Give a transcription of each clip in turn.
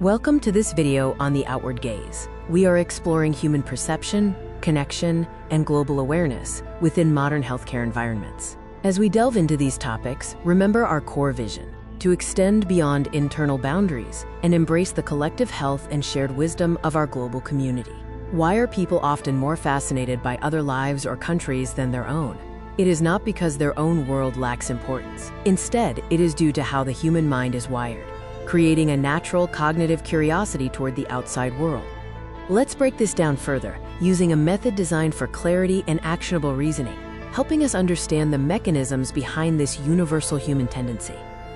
Welcome to this video on the outward gaze. We are exploring human perception, connection, and global awareness within modern healthcare environments. As we delve into these topics, remember our core vision: to extend beyond internal boundaries and embrace the collective health and shared wisdom of our global community. Why are people often more fascinated by other lives or countries than their own? It is not because their own world lacks importance. Instead, it is due to how the human mind is wired, creating a natural cognitive curiosity toward the outside world. Let's break this down further, using a method designed for clarity and actionable reasoning, helping us understand the mechanisms behind this universal human tendency.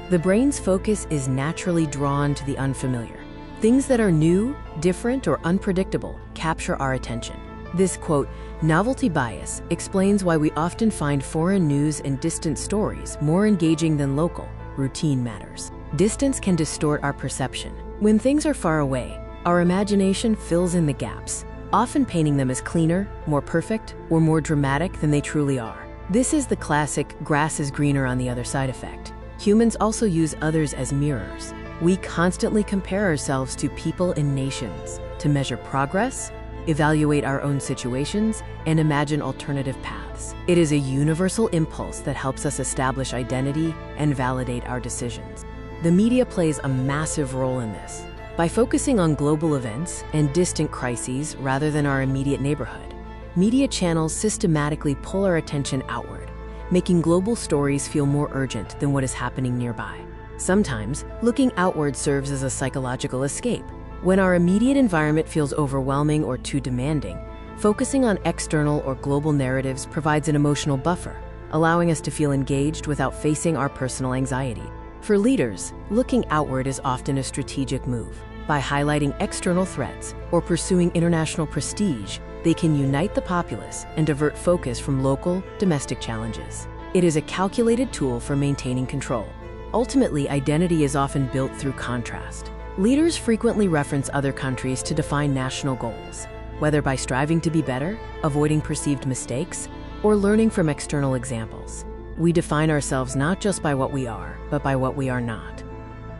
The brain's focus is naturally drawn to the unfamiliar. Things that are new, different, or unpredictable capture our attention. This, quote, novelty bias explains why we often find foreign news and distant stories more engaging than local, routine matters. Distance can distort our perception. When things are far away, our imagination fills in the gaps, often painting them as cleaner, more perfect, or more dramatic than they truly are. This is the classic grass is greener on the other side effect. Humans also use others as mirrors. We constantly compare ourselves to people and nations to measure progress, evaluate our own situations, and imagine alternative paths. It is a universal impulse that helps us establish identity and validate our decisions. The media plays a massive role in this. By focusing on global events and distant crises rather than our immediate neighborhood, media channels systematically pull our attention outward, making global stories feel more urgent than what is happening nearby. Sometimes, looking outward serves as a psychological escape. When our immediate environment feels overwhelming or too demanding, focusing on external or global narratives provides an emotional buffer, allowing us to feel engaged without facing our personal anxiety. For leaders, looking outward is often a strategic move. By highlighting external threats or pursuing international prestige, they can unite the populace and divert focus from local, domestic challenges. It is a calculated tool for maintaining control. Ultimately, identity is often built through contrast. Leaders frequently reference other countries to define national goals, whether by striving to be better, avoiding perceived mistakes, or learning from external examples. We define ourselves not just by what we are, but by what we are not.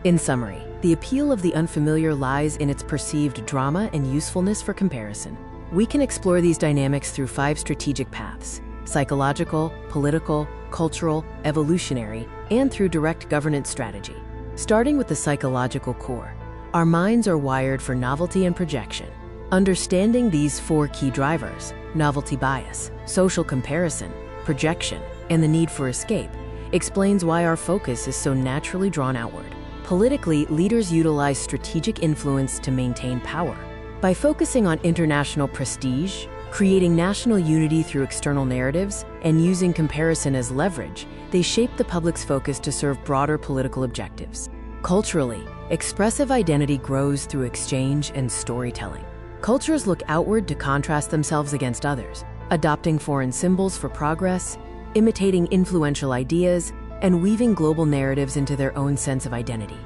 In summary, the appeal of the unfamiliar lies in its perceived drama and usefulness for comparison. We can explore these dynamics through 5 strategic paths: psychological, political, cultural, evolutionary, and through direct governance strategy. Starting with the psychological core, our minds are wired for novelty and projection. Understanding these 4 key drivers, novelty bias, social comparison, projection, and the need for escape, explains why our focus is so naturally drawn outward. Politically, leaders utilize strategic influence to maintain power. By focusing on international prestige, creating national unity through external narratives, and using comparison as leverage, they shape the public's focus to serve broader political objectives. Culturally, expressive identity grows through exchange and storytelling. Cultures look outward to contrast themselves against others, adopting foreign symbols for progress, imitating influential ideas, and weaving global narratives into their own sense of identity.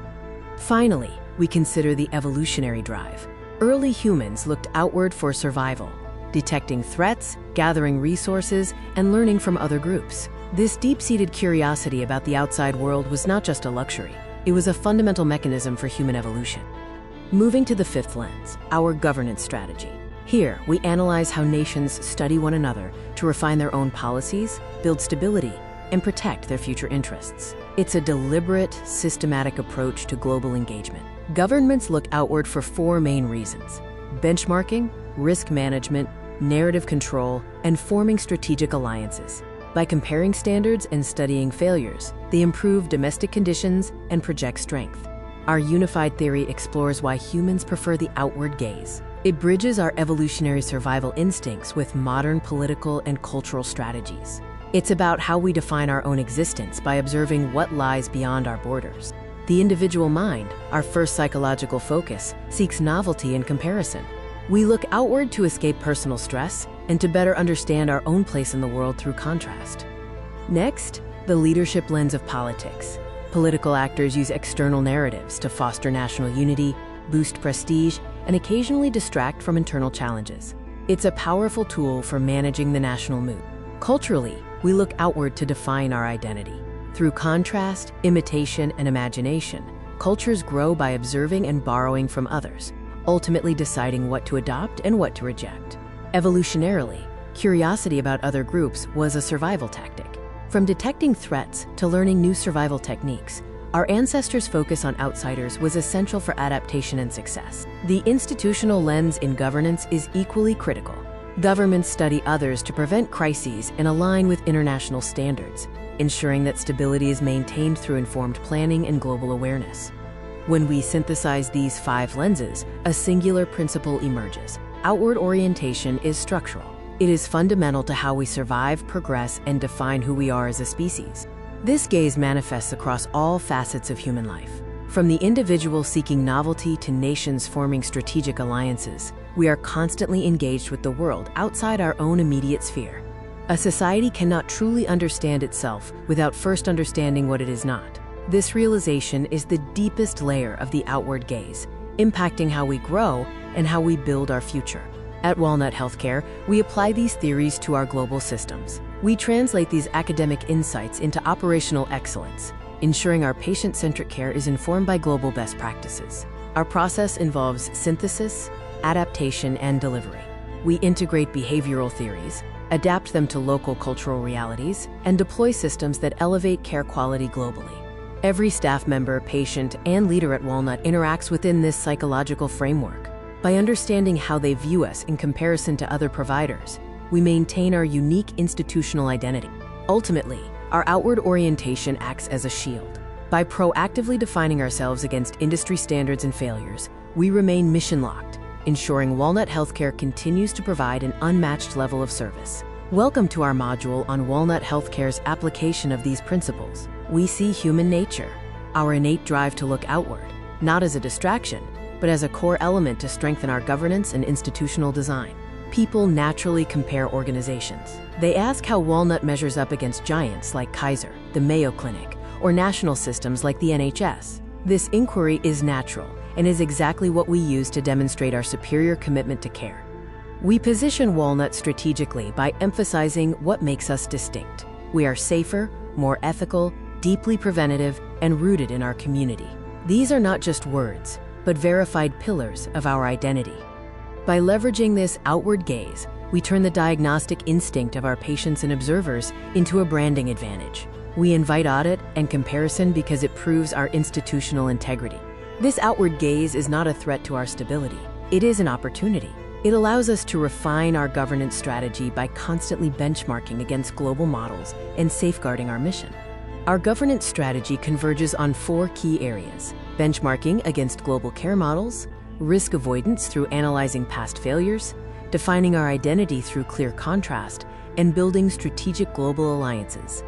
Finally, we consider the evolutionary drive. Early humans looked outward for survival, detecting threats, gathering resources, and learning from other groups. This deep-seated curiosity about the outside world was not just a luxury, it was a fundamental mechanism for human evolution. Moving to the 5th lens, our governance strategy. Here, we analyze how nations study one another to refine their own policies, build stability, and protect their future interests. It's a deliberate, systematic approach to global engagement. Governments look outward for 4 main reasons: benchmarking, risk management, narrative control, and forming strategic alliances. By comparing standards and studying failures, they improve domestic conditions and project strength. Our unified theory explores why humans prefer the outward gaze. It bridges our evolutionary survival instincts with modern political and cultural strategies. It's about how we define our own existence by observing what lies beyond our borders. The individual mind, our first psychological focus, seeks novelty and comparison. We look outward to escape personal stress and to better understand our own place in the world through contrast. Next, the leadership lens of politics. Political actors use external narratives to foster national unity, boost prestige, and occasionally distract from internal challenges. It's a powerful tool for managing the national mood. Culturally, we look outward to define our identity. Through contrast, imitation, and imagination, Cultures grow by observing and borrowing from others, ultimately deciding what to adopt and what to reject. Evolutionarily, curiosity about other groups was a survival tactic. From detecting threats to learning new survival techniques, our ancestors' focus on outsiders was essential for adaptation and success. The institutional lens in governance is equally critical. Governments study others to prevent crises and align with international standards, ensuring that stability is maintained through informed planning and global awareness. When we synthesize these 5 lenses, a singular principle emerges. Outward orientation is structural. It is fundamental to how we survive, progress, and define who we are as a species. This gaze manifests across all facets of human life. From the individual seeking novelty to nations forming strategic alliances, we are constantly engaged with the world outside our own immediate sphere. A society cannot truly understand itself without first understanding what it is not. This realization is the deepest layer of the outward gaze, impacting how we grow and how we build our future. At Walnut Healthcare, we apply these theories to our global systems. We translate these academic insights into operational excellence, ensuring our patient-centric care is informed by global best practices. Our process involves synthesis, adaptation, and delivery. We integrate behavioral theories, adapt them to local cultural realities, and deploy systems that elevate care quality globally. Every staff member, patient, and leader at Walnut interacts within this psychological framework. By understanding how they view us in comparison to other providers, we maintain our unique institutional identity. Ultimately, our outward orientation acts as a shield. By proactively defining ourselves against industry standards and failures, we remain mission-locked, ensuring Walnut Healthcare continues to provide an unmatched level of service. Welcome to our module on Walnut Healthcare's application of these principles. We see human nature, our innate drive to look outward, not as a distraction, but as a core element to strengthen our governance and institutional design. People naturally compare organizations. They ask how Walnut measures up against giants like Kaiser, the Mayo Clinic, or national systems like the NHS. This inquiry is natural and is exactly what we use to demonstrate our superior commitment to care. We position Walnut strategically by emphasizing what makes us distinct. We are safer, more ethical, deeply preventative, and rooted in our community. These are not just words, but verified pillars of our identity. By leveraging this outward gaze, we turn the diagnostic instinct of our patients and observers into a branding advantage. We invite audit and comparison because it proves our institutional integrity. This outward gaze is not a threat to our stability. It is an opportunity. It allows us to refine our governance strategy by constantly benchmarking against global models and safeguarding our mission. Our governance strategy converges on 4 key areas: benchmarking against global care models, risk avoidance through analyzing past failures, defining our identity through clear contrast, and building strategic global alliances.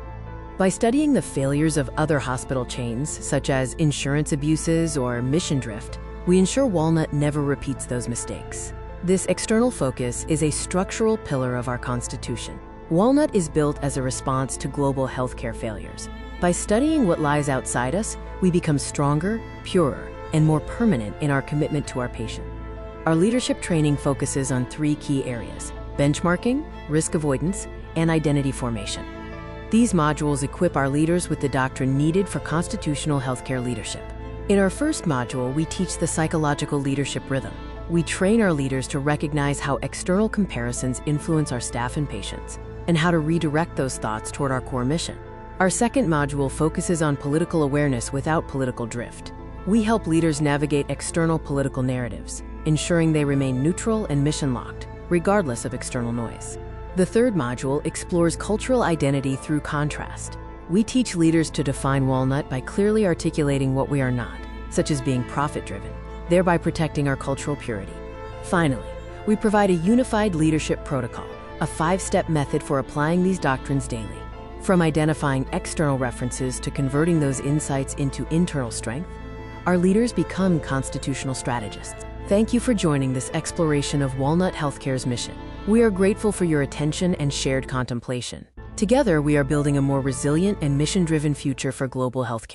By studying the failures of other hospital chains, such as insurance abuses or mission drift, we ensure Walnut never repeats those mistakes. This external focus is a structural pillar of our Constitution. Walnut is built as a response to global healthcare failures. By studying what lies outside us, we become stronger, purer, and more permanent in our commitment to our patient. Our leadership training focuses on 3 key areas: benchmarking, risk avoidance, and identity formation. These modules equip our leaders with the doctrine needed for constitutional healthcare leadership. In our first module, we teach the psychological leadership rhythm. We train our leaders to recognize how external comparisons influence our staff and patients, and how to redirect those thoughts toward our core mission. Our second module focuses on political awareness without political drift. We help leaders navigate external political narratives, ensuring they remain neutral and mission-locked, regardless of external noise. The third module explores cultural identity through contrast. We teach leaders to define Walnut by clearly articulating what we are not, such as being profit-driven, thereby protecting our cultural purity. Finally, we provide a unified leadership protocol, a 5-step method for applying these doctrines daily. From identifying external references to converting those insights into internal strength, our leaders become constitutional strategists. Thank you for joining this exploration of Walnut Healthcare's mission. We are grateful for your attention and shared contemplation. Together, we are building a more resilient and mission-driven future for global healthcare.